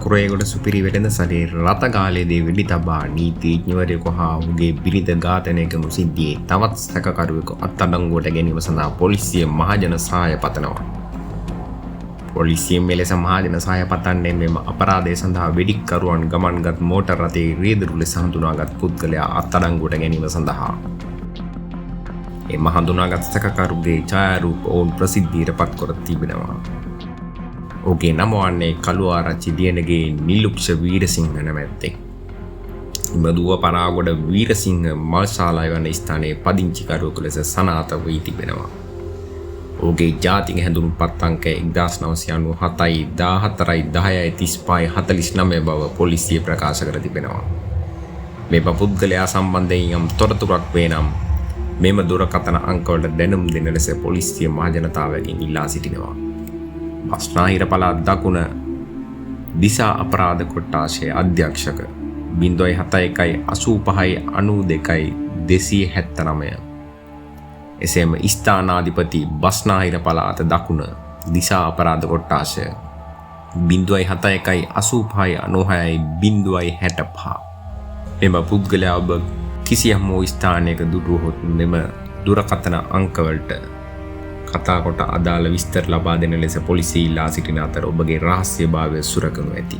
කුරේගොඩ සුපිරි වෙළඳ සැලේ රථගාලයේදී වෙඩි තබා නීතිඥවරයෙකු හා ඔහුගේ බිරිඳ ඝාතනය කරනු සිද්ධියේ තවත් සැකකරුවෙකු අත්අඩංගුවට ගැනීම සඳහා පොලිසිය මහජන සහාය පතනවා. පොලිසිය මෙලෙස මහජන සහාය පතන්නේ මෙම අපරාධය සඳහා වෙඩික්කරුවන් ගමන්ගත් මෝටර් රථයේ රියදුරු ලෙස හඳුනාගත් පුද්ගලයා අත්අඩංගුවට ගැනීම සඳහා. එම හඳුනාගත් සැකකරුගේ ඡායාරූප ඔවුන් ප්‍රසිද්ධියට පත් කර තිබෙනවා. ඔහුගේ නම වන්නේ කළුආරච්චි දියණගේ නිලුක්ෂ වීරසිංහ නැමැත්තෙක්. ඉමදුව පරාගොඩ වීරසිංහ මල්ශාලාව යන ස්ථානයේ පදිංචිකරුවෙකු ලෙස සනාථ වී තිබෙනවා. ඔහුගේ ජාතික හැඳුනුම්පත් අංකය 1997යි 14යි 10යි 35යි 49 බව පොලිසිය ප්‍රකාශ කර තිබෙනවා. මෙම පුද්ගලයා සම්බන්ධයෙන් යම් තොරතුරක් වේ නම් මෙම දුරකථන අංකවලට දැනුම් දෙන ලෙස පොලිසිය මහජනතාවගෙන් ඉල්ලා සිටිනවා. බස්නාහිර පළාත් දකුණ දිසා අපරාධ කොට්ටාශයේ අධ්‍යක්ෂක 071 85 92 279. එසේම ස්ථානාධිපති බස්නාහිර පළාත දකුණ දිසා අපරාධ කොට්ටාශය 071 85 96 065. මෙම පුද්ගලයා ඔබ කිසියම් වූ ස්ථානයක දුටුවහොත් මෙම දුරකථන අංකවලට කතා කොට අදාළ විස්තර ලබා දෙන ලෙස පොලිසිය ඉල්ලා සිටින අතර ඔබගේ රහස්‍යභාවය සුරකනු ඇති.